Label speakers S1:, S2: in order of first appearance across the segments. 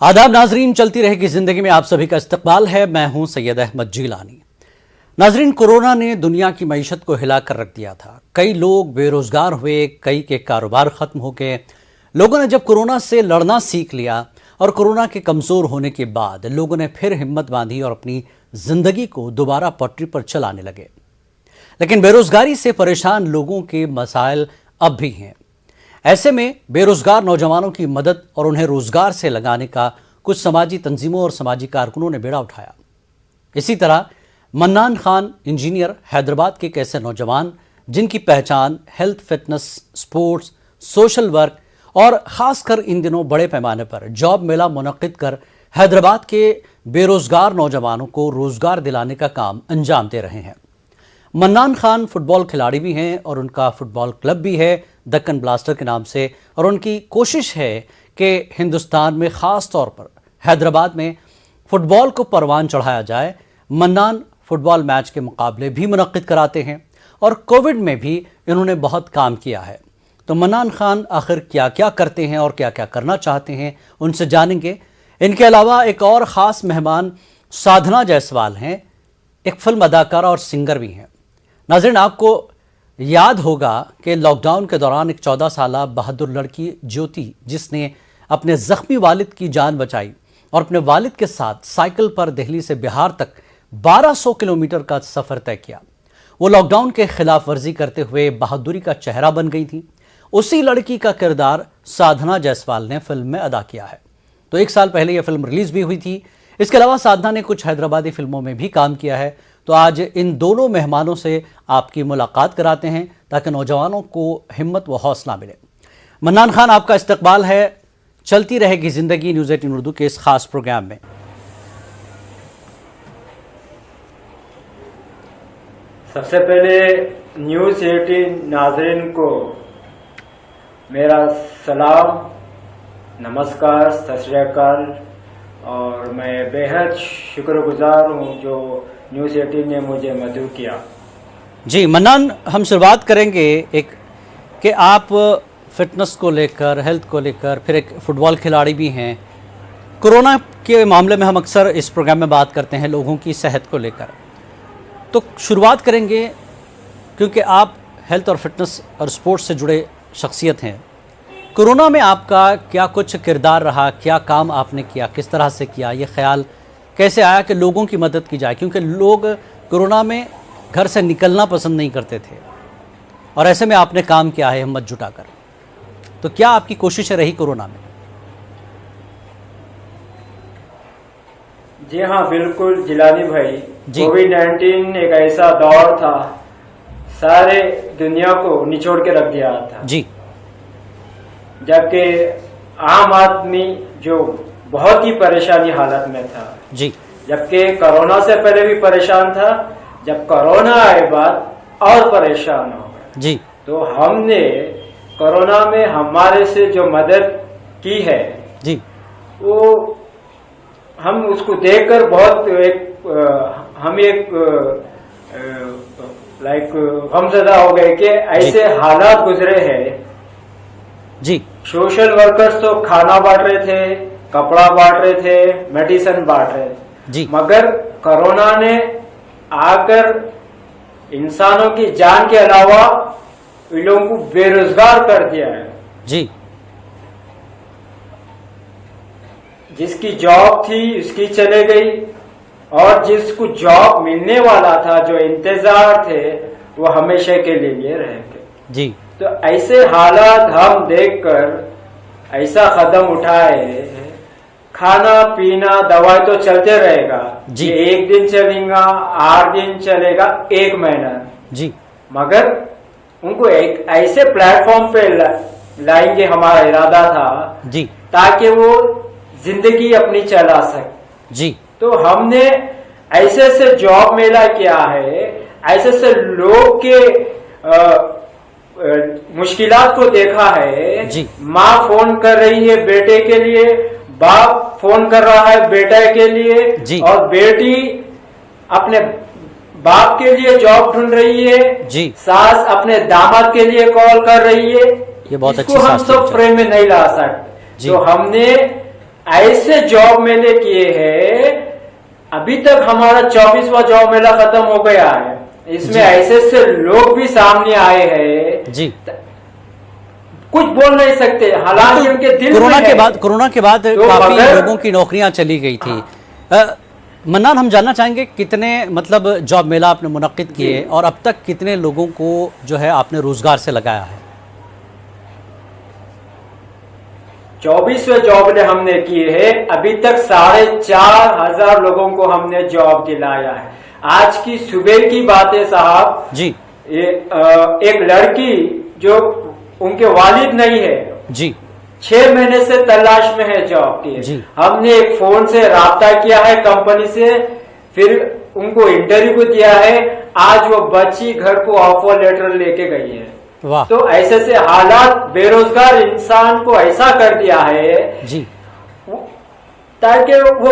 S1: आदाब नाजरीन, चलती रहेगी जिंदगी में आप सभी का इस्तकबाल है। मैं हूं सैयद अहमद जीलानी। नाजरीन, कोरोना ने दुनिया की मईशत को हिलाकर रख दिया था। कई लोग बेरोजगार हुए, कई के कारोबार खत्म हो गए। लोगों ने जब कोरोना से लड़ना सीख लिया और कोरोना के कमजोर होने के बाद लोगों ने फिर हिम्मत बांधी और अपनी जिंदगी को दोबारा पटरी पर चलाने लगे। लेकिन बेरोजगारी से परेशान लोगों के मसाइल अब भी हैं। ऐसे में बेरोजगार नौजवानों की मदद और उन्हें रोजगार से लगाने का कुछ समाजी तंजीमों और समाजी कारकुनों ने बेड़ा उठाया। इसी तरह मन्नान खान इंजीनियर हैदराबाद के एक ऐसे नौजवान जिनकी पहचान health, fitness, sports, social work और खासकर इन दिनों बड़े पैमाने पर जॉब मेला मुनक्किद कर हैदराबाद के बेरोजगार नौजवानों को रोजगार दिलाने का काम अंजाम दे रहे हैं। मन्नान खान फुटबॉल खिलाड़ी भी हैं और उनका फुटबॉल क्लब भी है दक्कन ब्लास्टर के नाम से, और उनकी कोशिश है कि हिंदुस्तान में ख़ास तौर पर हैदराबाद में फुटबॉल को परवान चढ़ाया जाए। मन्नान फुटबॉल मैच के मुकाबले भी मुनक्किद कराते हैं और कोविड में भी इन्होंने बहुत काम किया है। तो मन्नान खान आखिर क्या क्या करते हैं और क्या क्या करना चाहते हैं, उनसे जानेंगे। इनके अलावा एक और ख़ास मेहमान साधना जायसवाल हैं, एक फिल्म अदाकारा और सिंगर भी हैं। नाज़रीन, आपको याद होगा कि लॉकडाउन के दौरान एक 14 साला बहादुर लड़की ज्योति, जिसने अपने ज़ख्मी वालिद की जान बचाई और अपने वालिद के साथ साइकिल पर दिल्ली से बिहार तक 1200 किलोमीटर का सफ़र तय किया। वो लॉकडाउन के खिलाफ वर्जी करते हुए बहादुरी का चेहरा बन गई थी। उसी लड़की का किरदार साधना जायसवाल ने फिल्म में अदा किया है। तो 1 साल पहले यह फिल्म रिलीज़ भी हुई थी। इसके अलावा साधना ने कुछ हैदराबादी फिल्मों में भी काम किया है। तो आज इन दोनों मेहमानों से आपकी मुलाकात कराते हैं ताकि नौजवानों को हिम्मत व हौसला मिले। मन्नान खान, आपका इस्तकबाल है चलती रहेगी जिंदगी न्यूज़ 18 उर्दू के इस खास प्रोग्राम में।
S2: सबसे पहले न्यूज़ 18 नाजरीन को मेरा सलाम, नमस्कार, सत श्री अकाल। और मैं बेहद शुक्रगुजार हूँ जो न्यूज़ 18 ने मुझे मदद किया।
S1: जी मन्नान, हम शुरुआत करेंगे एक कि आप फिटनेस को लेकर, हेल्थ को लेकर, फिर एक फुटबॉल खिलाड़ी भी हैं। कोरोना के मामले में हम अक्सर इस प्रोग्राम में बात करते हैं लोगों की सेहत को लेकर। तो शुरुआत करेंगे क्योंकि आप हेल्थ और फिटनेस और स्पोर्ट्स से जुड़े शख्सियत हैं। कोरोना में आपका क्या कुछ किरदार रहा, क्या काम आपने किया, किस तरह से किया, ये ख्याल कैसे आया कि लोगों की मदद की जाए, क्योंकि लोग कोरोना में घर से निकलना पसंद नहीं करते थे और ऐसे में आपने काम किया है हिम्मत जुटाकर। तो क्या आपकी कोशिशें रही कोरोना में?
S2: जी हाँ, बिल्कुल जिलानी भाई। कोविड-19 एक ऐसा दौर था, सारे दुनिया को निचोड़ के रख दिया था
S1: जी।
S2: जबकि आम आदमी जो बहुत ही परेशानी हालत में था
S1: जी,
S2: जबकि कोरोना से पहले भी परेशान था, जब कोरोना आए बाद और परेशान हो गए
S1: जी।
S2: तो हमने कोरोना में हमारे से जो मदद की है
S1: जी,
S2: वो हम उसको देखकर बहुत हम एक गमज़दा हो गए कि ऐसे हालात गुजरे हैं
S1: जी।
S2: सोशल वर्कर्स तो खाना बांट रहे थे, कपड़ा बांट रहे थे, मेडिसिन बांट रहे थे
S1: जी।
S2: मगर कोरोना ने आकर इंसानों की जान के अलावा इन लोगों को बेरोजगार कर दिया है
S1: जी।
S2: जिसकी जॉब थी उसकी चले गई और जिसको जॉब मिलने वाला था, जो इंतजार थे, वो हमेशा के लिए रह गए
S1: जी।
S2: तो ऐसे हालात हम देखकर ऐसा कदम उठाए, खाना पीना दवाई तो चलते रहेगा जी। ये 1 दिन चलेगा, 8 दिन चलेगा, 1 महीना
S1: जी,
S2: मगर उनको एक ऐसे प्लेटफॉर्म पे लाएंगे, हमारा इरादा था
S1: जी,
S2: ताकि वो जिंदगी अपनी चला सके
S1: जी।
S2: तो हमने ऐसे से जॉब मेला किया है, ऐसे से लोग के मुश्किलात को देखा है
S1: जी।
S2: माँ फोन कर रही है बेटे के लिए, बाप फोन कर रहा है बेटा के लिए
S1: जी।
S2: और बेटी अपने बाप के लिए जॉब ढूंढ रही है
S1: जी।
S2: सास अपने दामाद के लिए कॉल कर रही है।
S1: ये बहुत
S2: इसको
S1: अच्छी
S2: हम
S1: सास
S2: सब फ्रेम में नहीं ला सकते।
S1: जी।
S2: तो हमने ऐसे जॉब मेले किए हैं, अभी तक हमारा 24वां जॉब मेला खत्म हो गया है। इसमें
S1: जी।
S2: ऐसे ऐसे लोग भी सामने आए हैं,
S1: जी।
S2: कुछ बोल नहीं सकते, हालांकि
S1: तो
S2: उनके दिल
S1: कोरोना
S2: में
S1: के
S2: है।
S1: बाद
S2: तो
S1: काफी
S2: मगर-
S1: लोगों की नौकरियां चली गई थी। मन्नान, हम जानना चाहेंगे कितने मतलब जॉब मेला आपने मुनक्किद किए
S2: जी।
S1: और अब तक कितने लोगों को जो है आपने रोजगार से लगाया है?
S2: 24वें जॉब मेले हमने किए हैं, अभी तक 4,500 लोगों को हमने जॉब दिलाया है। आज की सुबह की बात है साहब,
S1: जी।
S2: एक लड़की जो उनके वालिद नहीं है,
S1: जी।
S2: 6 महीने से तलाश में है जॉब की।
S1: जी।
S2: हमने एक फोन से राब्ता किया है कंपनी से, फिर उनको इंटरव्यू को दिया है। आज वो बच्ची घर को ऑफर लेटर लेके गई है।
S1: वाह।
S2: तो ऐसे से हालात बेरोजगार इंसान को ऐसा कर दिया है
S1: जी।
S2: ताकि वो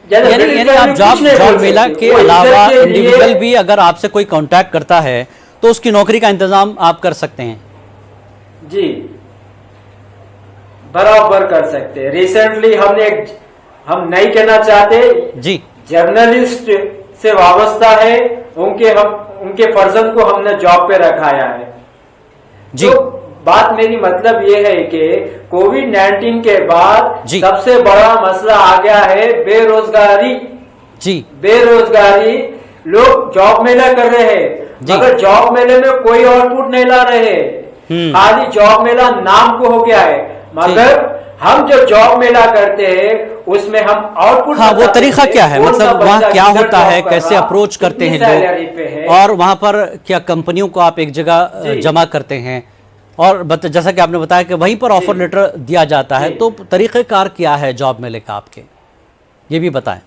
S1: यानी आप जॉब मेला के अलावा इंडिविजुअल भी अगर आपसे कोई कांटेक्ट करता है तो उसकी नौकरी का इंतजाम आप कर सकते हैं?
S2: जी, बराबर कर सकते हैं। रिसेंटली हम नहीं कहना चाहते,
S1: जी।
S2: जर्नलिस्ट से वाबस्ता है, उनके फर्जंद को हमने जॉब पे रखाया है।
S1: जी।
S2: तो बात मेरी मतलब ये है कि कोविड-19 के बाद
S1: जी।
S2: सबसे बड़ा मसला आ गया है बेरोजगारी।
S1: जी।
S2: बेरोजगारी, लोग जॉब मेला कर रहे हैं
S1: जी।
S2: मगर जॉब मेले में कोई आउटपुट नहीं ला रहे। खाली जॉब मेला नाम को हो गया है, मगर हम जो जॉब मेला करते हैं उसमें हम आउटपुट,
S1: हाँ, वो तरीका क्या है, मतलब वहाँ क्या होता है, कैसे अप्रोच करते हैं लोग, और वहाँ पर क्या कंपनियों को आप एक जगह जमा करते हैं, और जैसा कि आपने बताया कि वहीं पर ऑफर लेटर दिया जाता है, तो तरीक़ेकार क्या है जॉब मेले का आपके, ये भी बताएं।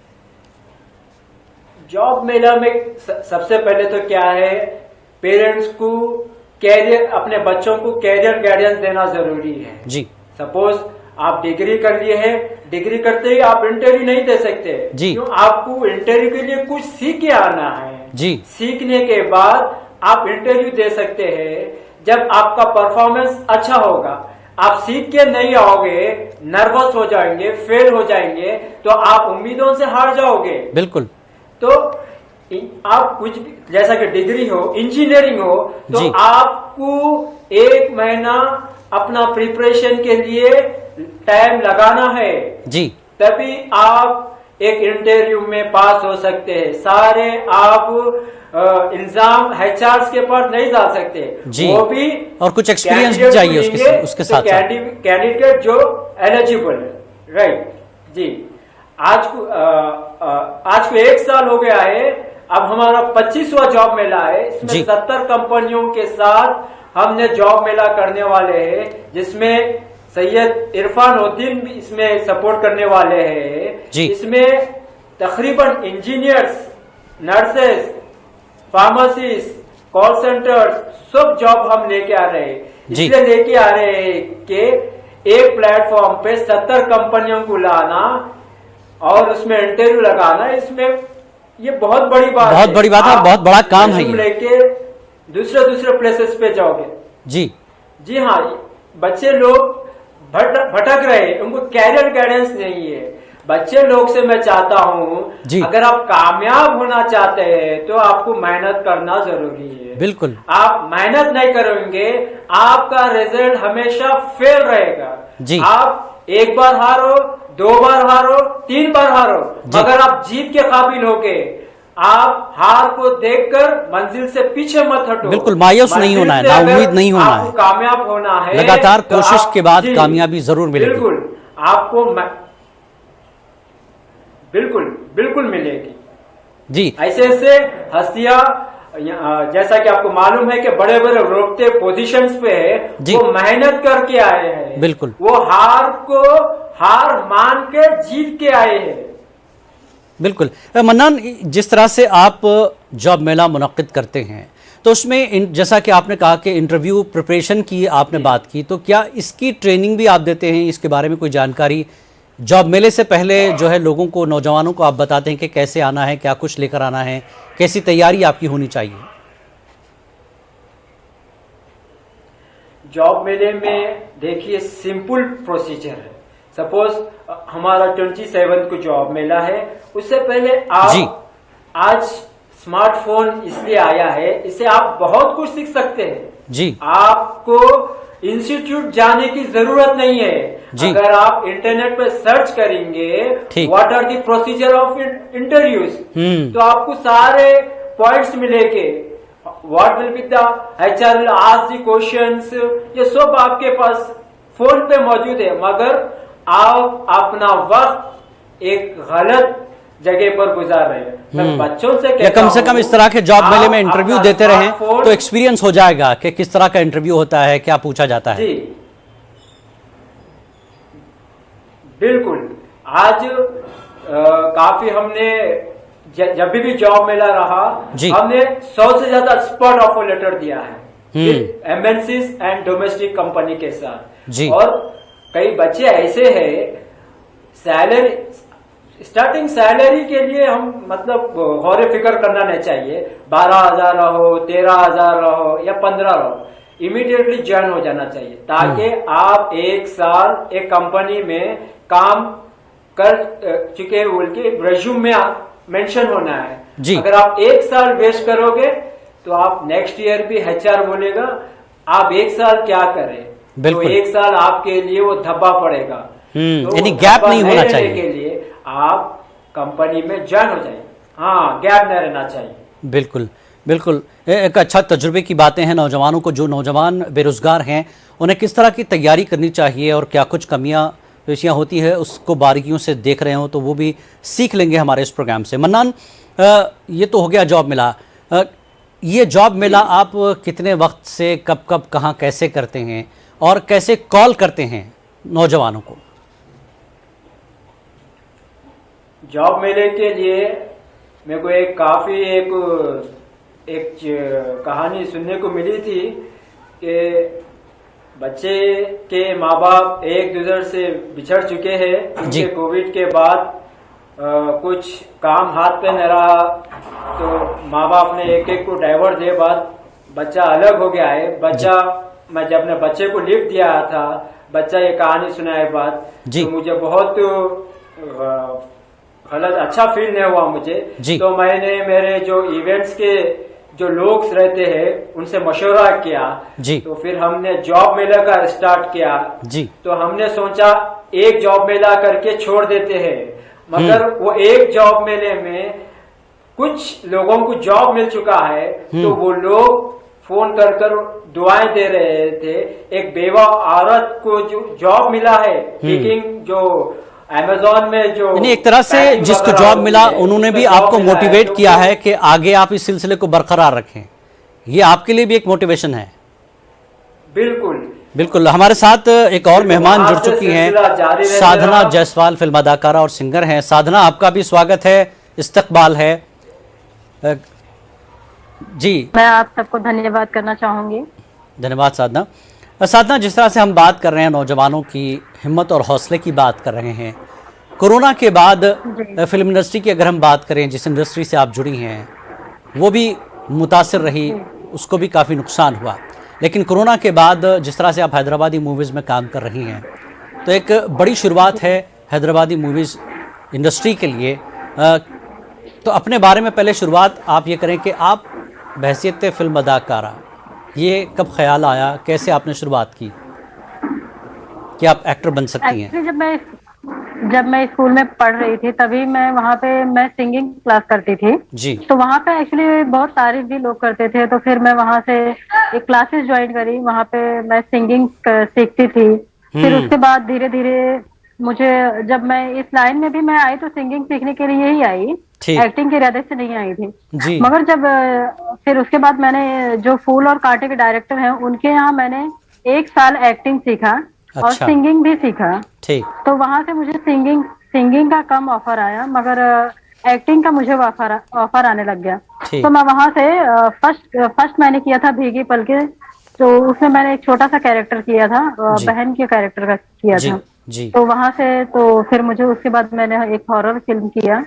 S2: जॉब मेला में सबसे पहले तो क्या है, पेरेंट्स को कैरियर, अपने बच्चों को कैरियर गाइडेंस देना जरूरी है।
S1: जी।
S2: सपोज आप डिग्री कर लिए हैं, डिग्री करते ही आप इंटरव्यू नहीं दे सकते।
S1: जी।
S2: क्यों? आपको इंटरव्यू के लिए कुछ सीख के आना है।
S1: जी।
S2: सीखने के बाद आप इंटरव्यू दे सकते हैं। जब आपका परफॉर्मेंस अच्छा होगा, आप सीख के नहीं आओगे, नर्वस हो जाएंगे, फेल हो जाएंगे, तो आप उम्मीदों से हार जाओगे।
S1: बिल्कुल।
S2: तो आप कुछ भी, जैसा कि डिग्री हो, इंजीनियरिंग हो, तो आपको 1 महीना अपना प्रिपरेशन के लिए टाइम लगाना है।
S1: जी।
S2: तभी आप एक इंटरव्यू में पास हो सकते हैं। सारे आप इल्जाम एचआर के पास नहीं जा सकते।
S1: जी।
S2: वो भी,
S1: और कुछ एक्सपीरियंस भी चाहिए उसके साथ
S2: कैंडिडेट जो एलिजिबल है। राइट जी। आज को 1 साल हो गया है, अब हमारा 25वां जॉब मेला है। इसमें 70 कंपनियों के साथ हमने जॉब मेला करने वाले हैं, जिसमें सैयद इरफान उद्दीन भी इसमें सपोर्ट करने वाले हैं। इसमें तकरीबन engineers, nurses, pharmacist, call centres, सब जॉब हम लेके आ रहे हैं। इसलिए लेके आ रहे हैं कि एक प्लेटफॉर्म पे 70 कंपनियों को लाना और उसमें इंटरव्यू लगाना, इसमें ये बहुत बड़ी बात है।
S1: बहुत बड़ा काम है ये।
S2: लेके दूसरे प्लेसेस पे जाओगे।
S1: जी।
S2: जी हाँ, बच्चे लोग भटक रहे हैं, उनको कैरियर गाइडेंस नहीं है। बच्चे लोग से मैं चाहता हूँ, अगर आप कामयाब होना चाहते हैं तो आपको मेहनत करना जरूरी है।
S1: बिल्कुल।
S2: आप मेहनत नहीं करेंगे, आपका रिजल्ट हमेशा फेल रहेगा।
S1: जी।
S2: आप 1 बार हारो, 2 बार हारो, 3 बार हारो, मगर आप जीत के काबिल होगे। आप हार को देखकर मंजिल से पीछे मत हटो।
S1: बिल्कुल, मायूस नहीं होना है, नाउम्मीद नहीं होना है,
S2: कामयाब होना है।
S1: लगातार कोशिश के बाद कामयाबी जरूर मिलेगी।
S2: बिल्कुल, आपको बिल्कुल मिलेगी।
S1: जी।
S2: ऐसे हस्तियां, जैसा कि आपको मालूम है कि बड़े बड़े रोकते पोजीशंस पे है, वो मेहनत करके आए हैं।
S1: बिल्कुल।
S2: वो हार मान के जीत के आए हैं।
S1: बिल्कुल। मन्नान, जिस तरह से आप जॉब मेला मुनक्किद करते हैं, तो उसमें जैसा कि आपने कहा कि इंटरव्यू प्रिपरेशन की आपने बात की, तो क्या इसकी ट्रेनिंग भी आप देते हैं? इसके बारे में कोई जानकारी जॉब मेले से पहले जो है लोगों को, नौजवानों को आप बताते हैं कि कैसे आना है, क्या कुछ लेकर आना है, कैसी तैयारी आपकी होनी चाहिए?
S2: जॉब मेले में देखिए सिंपल प्रोसीजर है। सपोज हमारा 27 को जॉब मिला है, उससे पहले
S1: जी।
S2: आप आज स्मार्टफोन इसलिए आया है, इससे आप बहुत कुछ सीख सकते हैं
S1: जी।
S2: आपको इंस्टीट्यूट जाने की जरूरत नहीं है।
S1: जी।
S2: अगर आप इंटरनेट पर सर्च करेंगे
S1: ठीक।
S2: What are the procedure of interviews, तो आपको सारे पॉइंट्स मिलेंगे। What will be the HR will ask the questions, ये सब आपके पास फोन पे मौजूद है। मगर आप अपना वक्त एक गलत जगह पर गुजार रहे हैं। मैं बच्चों से
S1: या कम से कम इस तरह के जॉब मेले में
S2: आप
S1: इंटरव्यू
S2: अपना
S1: देते रहें
S2: स्मार्टफोन-
S1: तो एक्सपीरियंस हो जाएगा कि किस तरह का इंटरव्यू होता है, क्या पूछा जाता है।
S2: जी बिल्कुल। आज काफी हमने जब भी जॉब मेला रहा,
S1: जी।
S2: हमने 100 से ज्यादा स्पॉट ऑफर लेटर दिया है MNCs एंड डोमेस्टिक कंपनी के साथ।
S1: जी।
S2: और कई बच्चे ऐसे हैं, सैलरी स्टार्टिंग सैलरी के लिए हम मतलब गौर फिक्र करना नहीं चाहिए। 12,000 रहो, 13,000 रहो या 15 रहो, इमीडिएटली ज्वाइन हो जाना चाहिए, ताकि आप एक साल एक कंपनी में काम कर चुके बोल के रेज्यूम में मेंशन होना है।
S1: जी।
S2: अगर आप एक साल वेस्ट करोगे तो आप नेक्स्ट ईयर भी HR बोलेगा आप एक साल क्या करें, तो
S1: बिल्कुल।
S2: एक साल आपके लिए वो धब्बा पड़ेगा। तो
S1: यानी गैप
S2: धब्बा
S1: नहीं होना
S2: रहने
S1: चाहिए।
S2: के लिए आप कंपनी में ज्वाइन हो जाइए। हाँ, गैप नहीं रहना चाहिए।
S1: बिल्कुल बिल्कुल, एक अच्छा तजुर्बे की बातें हैं नौजवानों को। जो नौजवान बेरोजगार हैं उन्हें किस तरह की तैयारी करनी चाहिए और क्या कुछ कमियां पेशियां होती है उसको बारीकियों से देख रहे हो तो वो भी सीख लेंगे हमारे इस प्रोग्राम से। मन्नान, ये तो हो गया जॉब मेला। ये जॉब मेला आप कितने वक्त से कब कब कहाँ कैसे करते हैं और कैसे कॉल करते हैं नौजवानों को?
S2: जॉब मेले के लिए मेरे को एक कहानी सुनने को मिली थी कि बच्चे के माँ बाप एक दूसरे से बिछड़ चुके हैं। उनके कोविड के बाद कुछ काम हाथ पे न रहा, तो माँ बाप ने एक एक को डाइवर्स दे बाद बच्चा अलग हो गया है। मैं जब अपने बच्चे को लिफ्ट दिया था, बच्चा ये कहानी सुनाए बाद, तो मुझे बहुत गलत अच्छा फील नहीं हुआ मुझे। तो मैंने मेरे जो इवेंट्स के जो लोग रहते हैं उनसे मशवरा किया। तो फिर हमने जॉब मेला का स्टार्ट किया। तो हमने सोचा एक जॉब मेला करके छोड़ देते हैं, मगर वो एक जॉब मेले में कुछ लोगों को जॉब मिल चुका है, तो वो लोग फोन कर दुआएं दे रहे थे। एक बेवा औरत को जो जॉब मिला है, लेकिन जो अमेज़न में जो
S1: एक तरह से जिसको जॉब मिला उन्होंने भी आपको मोटिवेट किया है कि आगे आप इस सिलसिले को बरकरार रखें। ये आपके लिए भी एक मोटिवेशन है।
S2: बिल्कुल
S1: बिल्कुल। हमारे साथ एक और मेहमान जुड़ चुकी हैं, साधना जायसवाल फिल्म अदाकारा और सिंगर हैं। साधना, आपका भी स्वागत है, इस्तकबाल है जी।
S3: मैं आप सबको धन्यवाद करना चाहूंगी।
S1: धन्यवाद साधना। साधना, जिस तरह से हम बात कर रहे हैं नौजवानों की हिम्मत और हौसले की बात कर रहे हैं, कोरोना के बाद फिल्म इंडस्ट्री की अगर हम बात करें, जिस इंडस्ट्री से आप जुड़ी हैं वो भी मुतासिर रही, उसको भी काफ़ी नुकसान हुआ। लेकिन कोरोना के बाद जिस तरह से आप हैदराबादी मूवीज़ में काम कर रही हैं, तो एक बड़ी शुरुआत है हैदराबादी मूवीज़ इंडस्ट्री के लिए। तो अपने बारे में पहले शुरुआत आप ये करें कि आप बहैसियत फिल्म अदाकारा, ये कब ख्याल आया, कैसे आपने शुरुआत की कि आप एक्टर बन सकती हैं?
S3: जब मैं स्कूल में पढ़ रही थी तभी मैं सिंगिंग क्लास करती थी
S1: जी।
S3: तो वहाँ पे एक्चुअली बहुत तारीफ भी लोग करते थे, तो फिर मैं वहाँ से एक क्लासेस ज्वाइन करी। वहाँ पे मैं सिंगिंग सीखती थी। फिर उसके बाद धीरे धीरे मुझे, जब मैं इस लाइन में भी मैं आई तो सिंगिंग सीखने के लिए ही आई, एक्टिंग के इरादे से नहीं आई थी
S1: जी।
S3: मगर जब फिर उसके बाद मैंने जो फूल और कांटे के डायरेक्टर हैं उनके यहाँ मैंने 1 साल एक्टिंग सीखा और सिंगिंग भी सीखा।
S1: ठीक।
S3: तो वहां से मुझे सिंगिंग का कम ऑफर आया, मगर एक्टिंग का मुझे ऑफर आने लग गया। तो मैं वहां से फर्स्ट मैंने किया था भीगी पलके, तो उसमें मैंने एक छोटा सा कैरेक्टर किया था, बहन के कैरेक्टर का किया था
S1: जी।
S3: तो वहां से तो फिर मुझे उसके बाद मैंने एक हॉरर फिल्म किया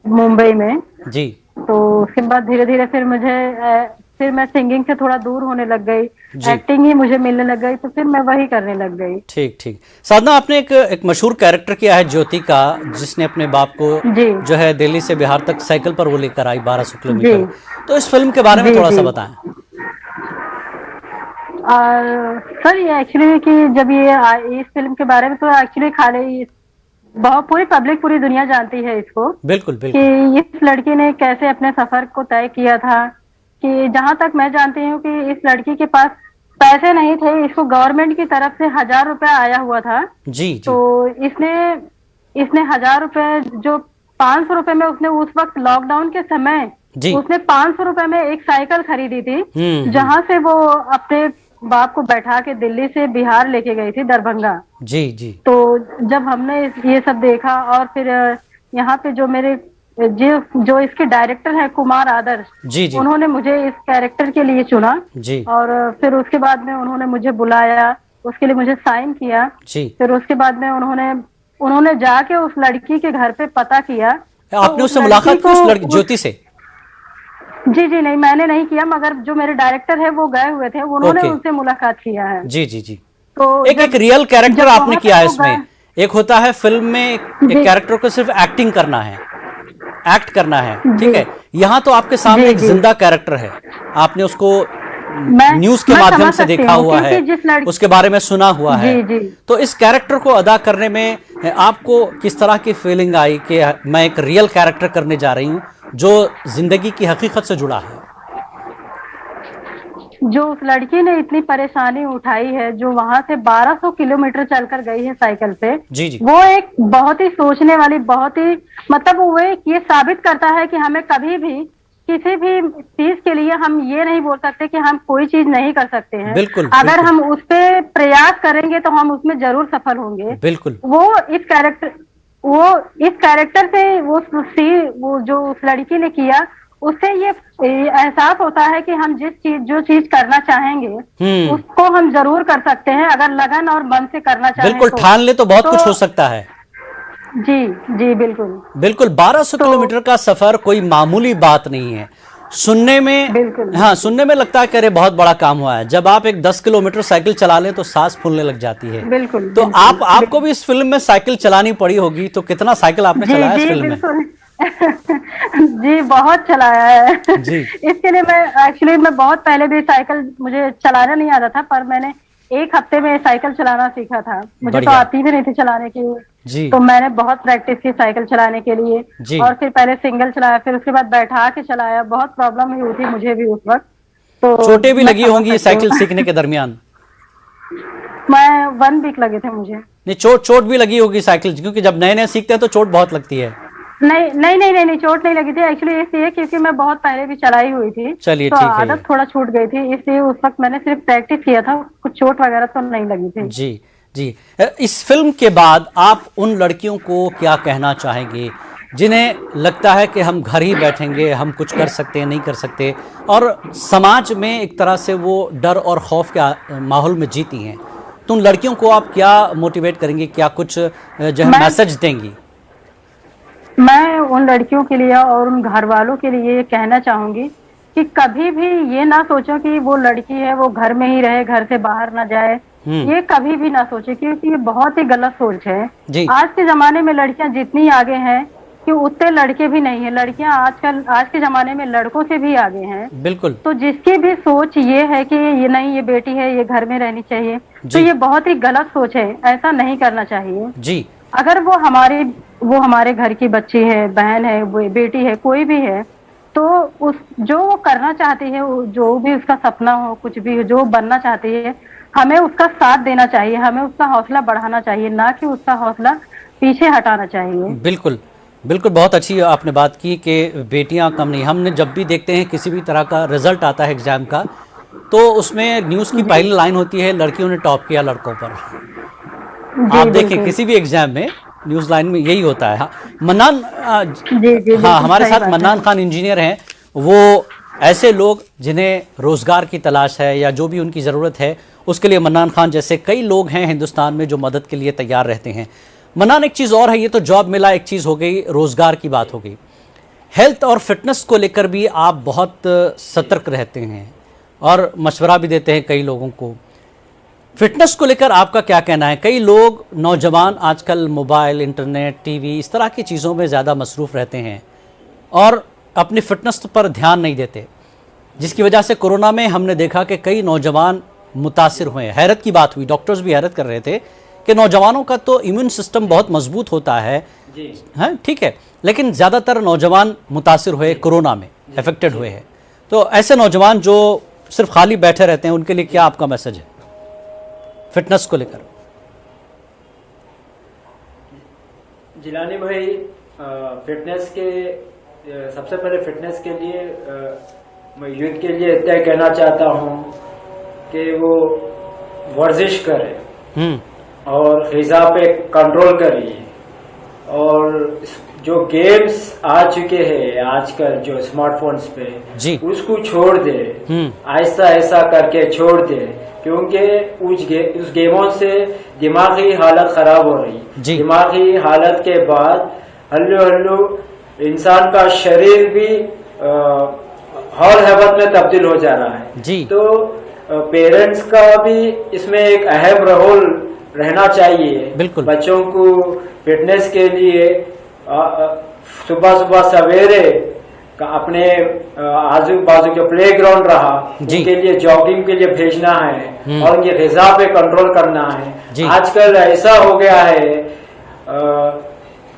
S3: मुंबई में जी। तो उसके बाद धीरे धीरे फिर मुझे फिर मैं सिंगिंग से थोड़ा दूर होने लग गई,
S1: जी।
S3: एक्टिंग ही मुझे मिलने लग गई, तो फिर मैं वही करने लग गई।
S1: ठीक ठीक। साधना, आपने एक मशहूर कैरेक्टर किया है ज्योति का, जिसने अपने बाप को
S3: जी
S1: जो है दिल्ली से बिहार तक साइकिल पर वो लेकर आई 1200
S3: जी
S1: किलोमीटर। तो इस फिल्म के बारे में
S3: जी
S1: थोड़ा सा
S3: जी।
S1: बताएं।
S3: और सर ये एक्चुअली कि जब इस फिल्म के बारे में तो एक्चुअली खाली बहुत पूरी पब्लिक, पूरी दुनिया जानती है इसको,
S1: बिल्कुल
S3: कि
S1: बिल्कुल।
S3: इस लड़की ने कैसे अपने सफर को तय किया था। कि जहां तक मैं जानती हूँ कि इस लड़की के पास पैसे नहीं थे, इसको गवर्नमेंट की तरफ से 1000 रुपया आया हुआ था।
S1: जी जी।
S3: तो इसने इसने 1000 रुपए, जो 500 रुपए में उसने उस वक्त लॉकडाउन के समय
S1: जी।
S3: उसने 500 रुपए में एक साइकिल खरीदी थी,
S1: हम्म।
S3: जहां से वो अपने बाप को बैठा के दिल्ली से बिहार लेके गई थी, दरभंगा।
S1: जी जी।
S3: तो जब हमने ये सब देखा, और फिर यहाँ पे जो इसके डायरेक्टर है कुमार आदर्श,
S1: जी जी।
S3: उन्होंने मुझे इस कैरेक्टर के लिए चुना।
S1: जी
S3: और फिर उसके बाद में उन्होंने मुझे बुलाया, उसके लिए मुझे साइन किया।
S1: जी।
S3: फिर उसके बाद में उन्होंने जाके उस लड़की के घर पे पता किया। तो
S1: आपने
S3: उस
S1: उससे
S3: लड़की
S1: मुलाकात की,
S3: को
S1: उस लड़की ज्योति से?
S3: जी जी नहीं, मैंने नहीं किया, मगर जो मेरे डायरेक्टर है वो गए हुए थे, उन्होंने
S1: ओके।
S3: उनसे मुलाकात किया है।
S1: जी जी जी।
S3: तो
S1: एक रियल कैरेक्टर
S3: जब
S1: आपने
S3: वहां
S1: किया है
S3: तक वो
S1: इसमें।
S3: गए,
S1: एक होता है फिल्म में एक
S3: जी
S1: कैरेक्टर को सिर्फ एक्टिंग करना है, एक्ट करना है,
S3: जी
S1: ठीक है। यहाँ तो आपके सामने
S3: जी
S1: एक
S3: जी।
S1: जिंदा कैरेक्टर है, आपने उसको
S3: मैं
S1: न्यूज के
S3: मैं
S1: माध्यम
S3: समझ
S1: से
S3: सकती
S1: देखा
S3: हूँ,
S1: हुआ है,
S3: क्योंकि जिस लड़की
S1: उसके बारे में सुना हुआ है।
S3: जी जी
S1: तो इस कैरेक्टर को अदा करने में आपको किस तरह की फीलिंग आई कि मैं एक रियल कैरेक्टर करने जा रही हूँ जो जिंदगी की हकीकत से जुड़ा है?
S3: जो उस लड़की ने इतनी परेशानी उठाई है, जो वहां से 1200 किलोमीटर चलकर गई है साइकिल से,
S1: जी जी।
S3: वो एक बहुत ही सोचने वाली, बहुत ही मतलब वो ये साबित करता है कि हमें कभी भी किसी भी चीज के लिए हम ये नहीं बोल सकते कि हम कोई चीज नहीं कर सकते हैं।
S1: बिल्कुल
S3: अगर
S1: बिल्कुल
S3: हम उस पे प्रयास करेंगे तो हम उसमें जरूर सफल होंगे।
S1: बिल्कुल।
S3: वो इस कैरेक्टर से वो जो उस लड़की ने किया, उससे ये एहसास होता है कि हम जो चीज करना चाहेंगे उसको हम जरूर कर सकते हैं, अगर लगन और मन से करना चाहें।
S1: बिल्कुल, ठान ले तो बहुत कुछ हो सकता है।
S3: जी जी बिल्कुल
S1: बिल्कुल। 1200 किलोमीटर का सफर कोई मामूली बात नहीं है। सुनने में,
S3: बिल्कुल
S1: हाँ, सुनने में लगता है कि अरे बहुत बड़ा काम हुआ है। जब आप एक 10 किलोमीटर साइकिल चला लें तो सांस फूलने लग जाती है।
S3: बिल्कुल।
S1: तो आपको भी इस फिल्म में साइकिल चलानी पड़ी होगी, तो कितना साइकिल आपने
S3: जी
S1: चलाया इस
S3: जी
S1: फिल्म में?
S3: बिल्कुल जी बहुत चलाया है
S1: जी।
S3: इसके लिए मैं बहुत पहले भी साइकिल मुझे चलाना नहीं आता था, पर मैंने 1 हफ्ते में साइकिल चलाना सीखा था। मुझे तो
S1: बढ़िया।
S3: आती भी नहीं थी चलाने की।
S1: जी।
S3: तो मैंने बहुत प्रैक्टिस की साइकिल चलाने के लिए।
S1: जी।
S3: और फिर पहले सिंगल चलाया, फिर उसके बाद बैठा के चलाया। बहुत प्रॉब्लम हुई थी मुझे भी उस वक्त। तो
S1: चोटें भी
S3: मैं
S1: लगी
S3: समझ
S1: होंगी
S3: सकती
S1: साइकिल
S3: हूँ।
S1: सीखने के दरमियान?
S3: मैं 1 वीक लगे थे मुझे।
S1: नहीं, चोट भी लगी होगी साइकिल, क्योंकि जब नए नए सीखते हैं तो चोट बहुत लगती है।
S3: नहीं, चोट नहीं लगी थी एक्चुअली, इसलिए क्योंकि मैं बहुत पहले भी चलाई हुई थी।
S1: चलिए
S3: तो
S1: ठीक है।
S3: आदत थोड़ा छूट गई थी, इसलिए उस वक्त मैंने सिर्फ प्रैक्टिस किया था, कुछ चोट वगैरह तो नहीं लगी थी।
S1: जी जी। इस फिल्म के बाद आप उन लड़कियों को क्या कहना चाहेंगे जिन्हें लगता है कि हम घर ही बैठेंगे, हम कुछ कर सकते हैं, नहीं कर सकते, और समाज में एक तरह से वो डर और खौफ के माहौल में जीती हैं? तो उन लड़कियों को आप क्या मोटिवेट करेंगे, क्या कुछ जो है मैसेज देंगी?
S3: मैं उन लड़कियों के लिए और उन घर वालों के लिए ये कहना चाहूंगी कि कभी भी ये ना सोचो कि वो लड़की है वो घर में ही रहे, घर से बाहर ना जाए। ये कभी भी ना सोचे, क्योंकि ये बहुत ही गलत सोच है।
S1: जी।
S3: आज के जमाने में लड़कियां जितनी आगे हैं कि उतने लड़के भी नहीं है। लड़कियां आज के जमाने में लड़कों से भी आगे हैं।
S1: बिल्कुल।
S3: तो जिसकी भी सोच ये है कि ये नहीं, ये बेटी है, ये घर में रहनी चाहिए, तो ये बहुत ही गलत सोच है। ऐसा नहीं करना चाहिए।
S1: जी।
S3: अगर वो हमारे घर की बच्ची है, बहन है, वो बेटी है, कोई भी है, तो जो वो करना चाहती है, जो भी उसका सपना हो, कुछ भी हो, जो बनना चाहती है, हमें उसका साथ देना चाहिए, हमें उसका हौसला बढ़ाना चाहिए, ना कि उसका हौसला पीछे हटाना चाहिए।
S1: बिल्कुल बिल्कुल। बहुत अच्छी आपने बात की कि बेटियां कम नहीं। हमने जब भी देखते हैं किसी भी तरह का रिजल्ट आता है एग्जाम का, तो उसमें न्यूज़ की पहली लाइन होती है लड़कियों ने टॉप किया लड़कों पर। आप देखें किसी भी एग्जाम में न्यूज़ लाइन में यही होता है। हाँ, मन्नान, हाँ, हमारे साथ मन्नान खान इंजीनियर हैं। वो ऐसे लोग जिन्हें रोजगार की तलाश है या जो भी उनकी ज़रूरत है, उसके लिए मन्नान खान जैसे कई लोग हैं हिंदुस्तान में जो मदद के लिए तैयार रहते हैं। मन्नान, एक चीज़ और है, ये तो जॉब मिला एक चीज़ हो गई, रोजगार की बात हो गई। हेल्थ और फिटनेस को लेकर भी आप बहुत सतर्क रहते हैं और मशवरा भी देते हैं कई लोगों को। फिटनेस को लेकर आपका क्या कहना है? कई लोग नौजवान आजकल मोबाइल, इंटरनेट, टीवी इस तरह की चीज़ों में ज़्यादा मसरूफ़ रहते हैं और अपनी फिटनेस पर ध्यान नहीं देते, जिसकी वजह से कोरोना में हमने देखा कि कई नौजवान मुतासिर हुए। हैरत की बात हुई, डॉक्टर्स भी हैरत कर रहे थे कि नौजवानों का तो इम्यून सिस्टम बहुत मजबूत होता है, हैं, ठीक है, लेकिन ज़्यादातर नौजवान मुतासिर हुए, कोरोना में अफेक्टेड हुए हैं। तो ऐसे नौजवान जो सिर्फ खाली बैठे रहते हैं, उनके लिए क्या आपका मैसेज है फिटनेस को लेकर?
S2: जिलानी भाई, फिटनेस के सबसे पहले फिटनेस के लिए मैं यूथ के लिए इतना कहना चाहता हूँ कि वो वर्जिश करे और ग़िज़ा पे कंट्रोल करिए, और जो गेम्स आ चुके हैं आजकल जो स्मार्टफोन्स पे
S1: जी,
S2: उसको छोड़ दे, ऐसा ऐसा करके छोड़ दे, क्योंकि उस गेमों से दिमागी हालत खराब हो रही। दिमागी हालत के बाद हल्लू हल्लू इंसान का शरीर भी हौल हवत में तब्दील हो जा रहा है
S1: जी।
S2: तो पेरेंट्स का भी इसमें एक अहम रोल रहना चाहिए।
S1: बिल्कुल।
S2: बच्चों को फिटनेस के लिए सुबह सुबह सवेरे अपने आजू बाजू के प्ले ग्राउंड रहा, उनके लिए जॉगिंग के लिए भेजना है और उनके ग़िज़ा पे कंट्रोल करना है। आजकल ऐसा हो गया है,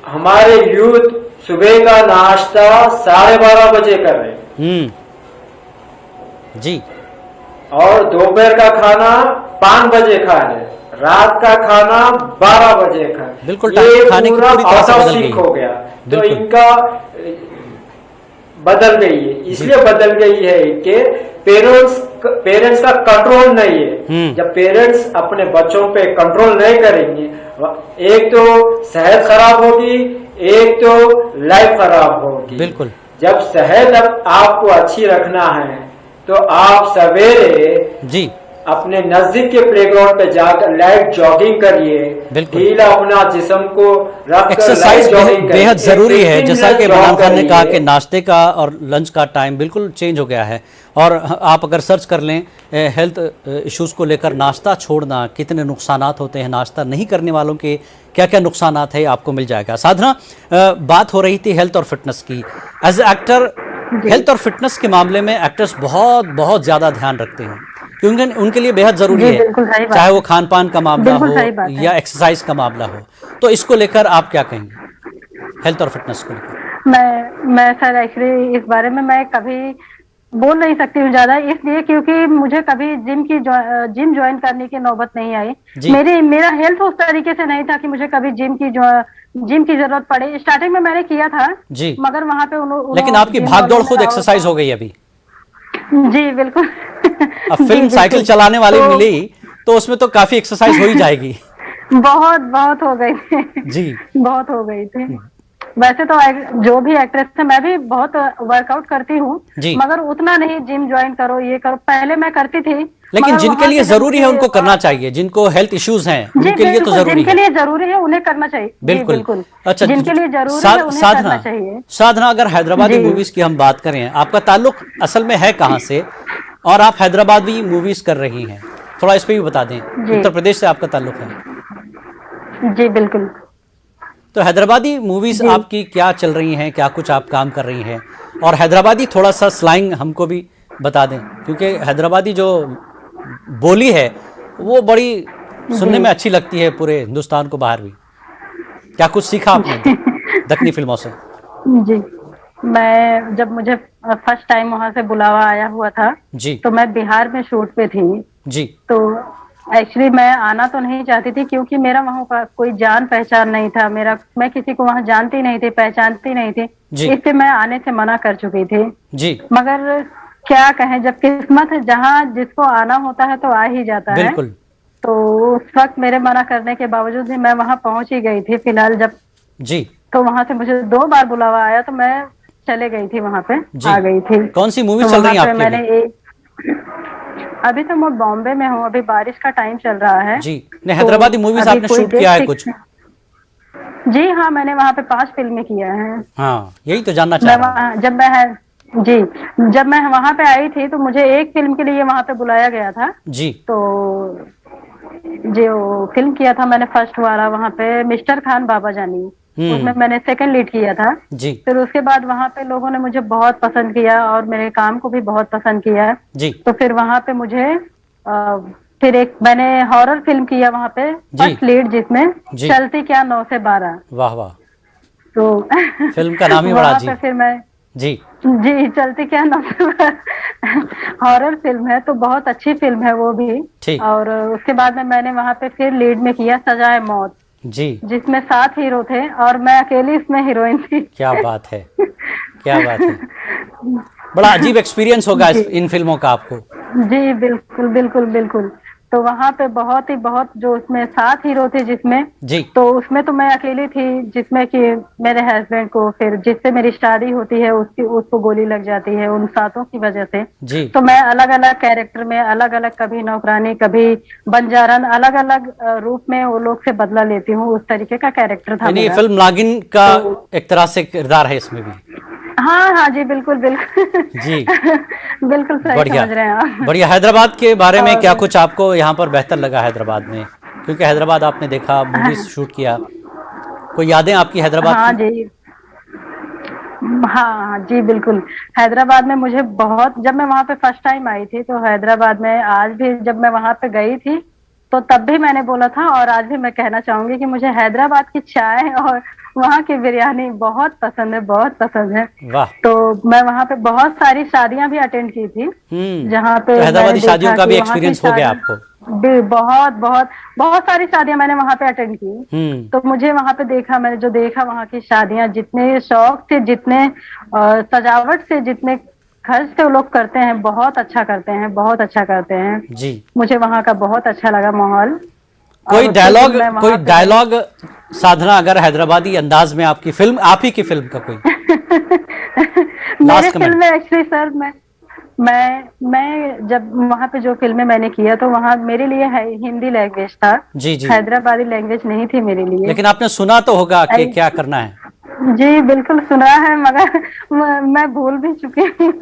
S2: हमारे यूथ सुबह का नाश्ता 12:30 बजे कर रहे
S1: जी, और
S2: दोपहर का खाना 5 बजे खा रहे, रात का खाना 12 बजे खा।
S1: बिल्कुल,
S2: ये
S1: खाने की
S2: पूरा
S1: पूरी तरह से
S2: आउट ऑफ
S1: बदल गई
S2: सिंक हो गया। तो
S1: बिल्कुल।
S2: इनका बदल गई है, इसलिए बदल गई है कि पेरेंट्स का कंट्रोल नहीं है। जब पेरेंट्स अपने बच्चों पे कंट्रोल नहीं करेंगे, एक तो सेहत खराब होगी, एक तो लाइफ खराब होगी।
S1: बिल्कुल।
S2: जब सेहत आपको अच्छी रखना है तो आप सवेरे
S1: जी
S2: अपने नजदीक के प्लेग्राउंड पे जाकर लाइट जॉगिंग करिए, ढीला अपना जिस्म को रखकर
S1: एक्सरसाइज बेहद जरूरी है। जैसा कि इमरान खान ने कहा कि नाश्ते का और लंच का टाइम बिल्कुल चेंज हो गया है, और आप अगर सर्च कर लें हेल्थ इश्यूज़ को लेकर नाश्ता छोड़ना कितने नुकसानात होते हैं, नाश्ता नहीं करने वालों के क्या क्या नुकसानात है, आपको मिल जाएगा। साधना, बात हो रही थी हेल्थ और फिटनेस की। एज एक्टर हेल्थ और फिटनेस के मामले में एक्टर्स बहुत बहुत ज़्यादा ध्यान रखते हैं, क्योंकि उनके लिए बेहद ज़रूरी है, चाहे वो खान पान का मामला हो या एक्सरसाइज का मामला हो। तो इसको लेकर आप क्या कहेंगे, हेल्थ और फिटनेस को लेकर?
S3: मैं सर एक्चुअली इस बारे में मैं कभी बोल नहीं सकती हूँ ज्यादा, इसलिए क्योंकि मुझे कभी जिम ज्वाइन करने की नौबत नहीं आई। मेरा हेल्थ उस तरीके से नहीं था कि मुझे कभी जिम की जरूरत पड़े। स्टार्टिंग में मैंने किया था जी, मगर वहाँ पे
S1: लेकिन आपकी भाग दौड़ खुद एक्सरसाइज हो गई अभी।
S3: जी बिल्कुल।
S1: अब फिल्म साइकिल चलाने वाली मिली तो उसमें तो काफी एक्सरसाइज हो ही जाएगी।
S3: बहुत हो गई जी, बहुत हो गई थी। वैसे तो जो भी एक्ट्रेस है, मैं भी बहुत वर्कआउट करती हूँ, मगर उतना नहीं जिम ज्वाइन करो ये करो, पहले मैं करती थी।
S1: लेकिन जिनके लिए जरूरी है उनको करना चाहिए, जिनको हेल्थ इश्यूज हैं उनके लिए तो जरूरी है।
S3: जिनके लिए जरूरी है उन्हें करना चाहिए। बिल्कुल। अच्छा, जिनके लिए जरूरी है उन्हें करना चाहिए।
S1: साधना, अगर हैदराबादी मूवीज की हम बात करें, आपका ताल्लुक असल में है कहाँ से, और आप हैदराबादी मूवीज कर रही हैं, थोड़ा इस पे भी बता दें। उत्तर प्रदेश से आपका ताल्लुक है?
S3: जी बिल्कुल।
S1: तो हैदराबादी मूवीज आपकी क्या चल रही हैं, क्या कुछ आप काम कर रही हैं, और हैदराबादी थोड़ा सा स्लैंग हमको भी बता दें, क्योंकि हैदराबादी जो बोली है वो बड़ी सुनने में अच्छी लगती है पूरे हिंदुस्तान को, बाहर भी। क्या कुछ सीखा आपने दक्षिणी फिल्मों से?
S3: जी, मैं जब मुझे फर्स्ट टाइम वहाँ से बुलावा आया हुआ था जी, तो मैं बिहार में शूट पे थी जी। तो एक्चुअली मैं आना तो नहीं चाहती थी, क्योंकि मेरा वहाँ का कोई जान पहचान नहीं था। मैं किसी को वहाँ जानती नहीं थी, पहचानती नहीं थी, इससे मैं आने से मना कर चुकी थी जी। मगर क्या कहें, जब किस्मत है, जहाँ जिसको आना होता है तो आ ही जाता है। तो उस वक्त मेरे मना करने के बावजूद भी मैं वहाँ पहुंच ही गई थी। फिलहाल जब जी, तो वहाँ से मुझे 2 बार बुलावा आया तो मैं चले गई थी, वहाँ पे आ गई थी।
S1: कौन सी मूवी चल रही है आपकी?
S3: मैंने अभी तो मैं बॉम्बे में हूँ, अभी बारिश का टाइम चल रहा है
S1: जी। हैदराबादी मूवीज आपने शूट किया है कुछ?
S3: जी हाँ, मैंने वहाँ पे 5 फिल्में किया है।
S1: हाँ, यही तो जानना
S3: मैं
S1: चाह रहा हूँ।
S3: वहाँ जब मैं वहाँ पे आई थी तो मुझे एक फिल्म के लिए वहाँ पे बुलाया गया था।
S1: जी।
S3: तो जो फिल्म किया था मैंने फर्स्ट वाला वहाँ पे मिस्टर खान बाबा जानी, उसमें मैंने सेकंड लीड किया था।
S1: जी।
S3: फिर उसके बाद वहाँ पे लोगों ने मुझे बहुत पसंद किया और मेरे काम को भी बहुत पसंद किया।
S1: जी।
S3: तो फिर वहाँ पे मुझे फिर एक मैंने हॉरर फिल्म किया वहाँ पे फर्स्ट लीड, जिसमें
S1: जी।
S3: चलती क्या 9 से 12।
S1: वाह वाह,
S3: तो
S1: फिल्म का नाम ही बड़ा
S3: वहाँ
S1: अजीब।
S3: पे फिर मैं
S1: जी।
S3: जी चलती क्या 9 से 12 हॉरर फिल्म है, तो बहुत अच्छी फिल्म है वो भी।
S1: ठीक।
S3: और उसके बाद में मैंने वहाँ पे फिर लीड में किया सजाए मौत,
S1: जी।
S3: जिसमें 7 हीरो थे और मैं अकेली इसमें हीरोइन थी।
S1: क्या बात है, क्या बात है। बड़ा अजीब एक्सपीरियंस होगा
S3: जी।
S1: इन फिल्मों का आपको।
S3: जी बिल्कुल बिल्कुल बिल्कुल। तो वहाँ पे बहुत जो उसमें 7 हीरो थे जिसमें,
S1: जी।
S3: तो उसमें तो मैं अकेली थी, जिसमें कि मेरे हस्बैंड को फिर जिससे मेरी शादी होती है उसको गोली लग जाती है उन 7 की वजह से।
S1: जी।
S3: तो मैं अलग अलग कैरेक्टर में अलग अलग, कभी नौकरानी कभी बंजारन, अलग अलग रूप में वो लोग से बदला लेती हूँ। उस तरीके का कैरेक्टर था
S1: यानी
S3: मेरा।
S1: फिल्म नागिन का
S3: तो
S1: एक तरह से किरदार है इसमें भी।
S3: हाँ जी बिल्कुल बिल्कुल
S1: जी।
S3: बिल्कुल सही
S1: बढ़िया,
S3: समझ रहे हैं आप।
S1: बढ़िया। हैदराबाद के बारे में क्या
S3: और
S1: कुछ आपको यहाँ पर बेहतर लगा हैदराबाद में? क्योंकि हैदराबाद आपने देखा, मूवीज शूट किया, कोई यादें आपकी हैदराबाद
S3: हाँ
S1: की?
S3: जी, हाँ जी बिल्कुल। हैदराबाद में मुझे बहुत, जब मैं वहाँ पे फर्स्ट टाइम आई थी तो हैदराबाद में, आज भी जब मैं वहाँ पे गई थी तो तब भी मैंने बोला था और आज भी मैं कहना चाहूंगी कि मुझे हैदराबाद की चाय और वहाँ की बिरयानी बहुत पसंद है, बहुत पसंद है।
S1: वाह।
S3: तो मैं वहाँ पे बहुत सारी शादियां भी अटेंड की थी, जहाँ पे
S1: तो
S3: मैंने
S1: हैदराबादी शादियों
S3: देखा
S1: का भी
S3: कि वहाँ की
S1: एक्सपीरियंस हो गया आपको?
S3: बहुत बहुत बहुत सारी शादियां मैंने वहाँ पे अटेंड की। तो मुझे वहाँ पे देखा, मैंने जो देखा वहाँ की शादियां, जितने शौक से, जितने सजावट से, जितने खर्च से वो लोग करते हैं, बहुत अच्छा करते हैं, बहुत अच्छा करते हैं।
S1: जी।
S3: मुझे वहाँ का बहुत अच्छा लगा माहौल।
S1: कोई
S3: और उसके
S1: डायलॉग,
S3: दिन मैं वहाँ
S1: कोई
S3: पे
S1: डायलॉग साधना, अगर हैदराबादी अंदाज में आपकी फिल्म, आप ही की फिल्म का कोई
S3: मेरे
S1: लास्ट कमेंट?
S3: फिल्म में एक्चुअली सर, मैं जब वहाँ पे जो फिल्में मैंने किया तो वहाँ मेरे लिए हिंदी लैंग्वेज था।
S1: जी। जी।
S3: हैदराबादी लैंग्वेज नहीं थी मेरे लिए।
S1: लेकिन आपने सुना तो होगा कि क्या करना है?
S3: जी बिल्कुल सुना है, मगर मैं भूल भी चुकी हूँ।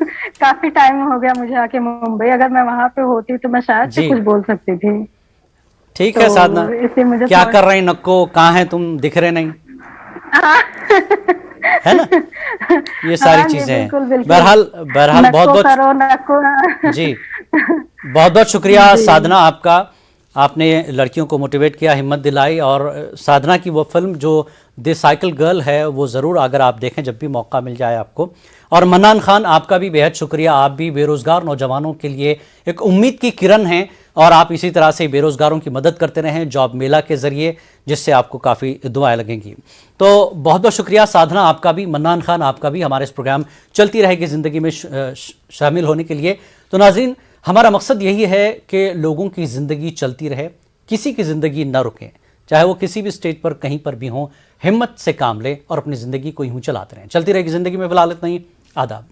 S3: काफी टाइम हो गया मुझे आके मुंबई। अगर मैं वहाँ पे होती तो मैं शायद से
S1: जी।
S3: कुछ बोल सकती थी।
S1: ठीक
S3: तो
S1: है साधना,
S3: इसलिए मुझे
S1: क्या कर रही नक्को, कहाँ है तुम, दिख रहे नहीं, है ना? ये सारी
S3: हाँ जी
S1: चीजें हैं।
S3: बिल्कुल बिल्कुल।
S1: बहरहाल बहरहाल बहुत
S3: नक्को
S1: बहुत
S3: करो नक्को।
S1: जी, बहुत बहुत शुक्रिया
S3: जी।
S1: साधना आपका। आपने लड़कियों को मोटिवेट किया, हिम्मत दिलाई, और साधना की वो फिल्म जो द साइकिल गर्ल है वो ज़रूर अगर आप देखें जब भी मौका मिल जाए आपको। और मन्नान खान, आपका भी बेहद शुक्रिया। आप भी बेरोज़गार नौजवानों के लिए एक उम्मीद की किरण हैं और आप इसी तरह से बेरोज़गारों की मदद करते रहें जॉब मेला के ज़रिए, जिससे आपको काफ़ी दुआएं लगेंगी। तो बहुत बहुत शुक्रिया साधना आपका भी, मन्नान खान आपका भी, हमारे इस प्रोग्राम चलती रहेगी ज़िंदगी में शामिल होने के लिए। तो नाज़रीन, हमारा मकसद यही है कि लोगों की ज़िंदगी चलती रहे, किसी की ज़िंदगी न रुके, चाहे वो किसी भी स्टेज पर कहीं पर भी हों। हिम्मत से काम लें और अपनी ज़िंदगी को यूँ चलाते रहें। चलती रहेगी ज़िंदगी में। फिलहाल इतना ही। आदाब।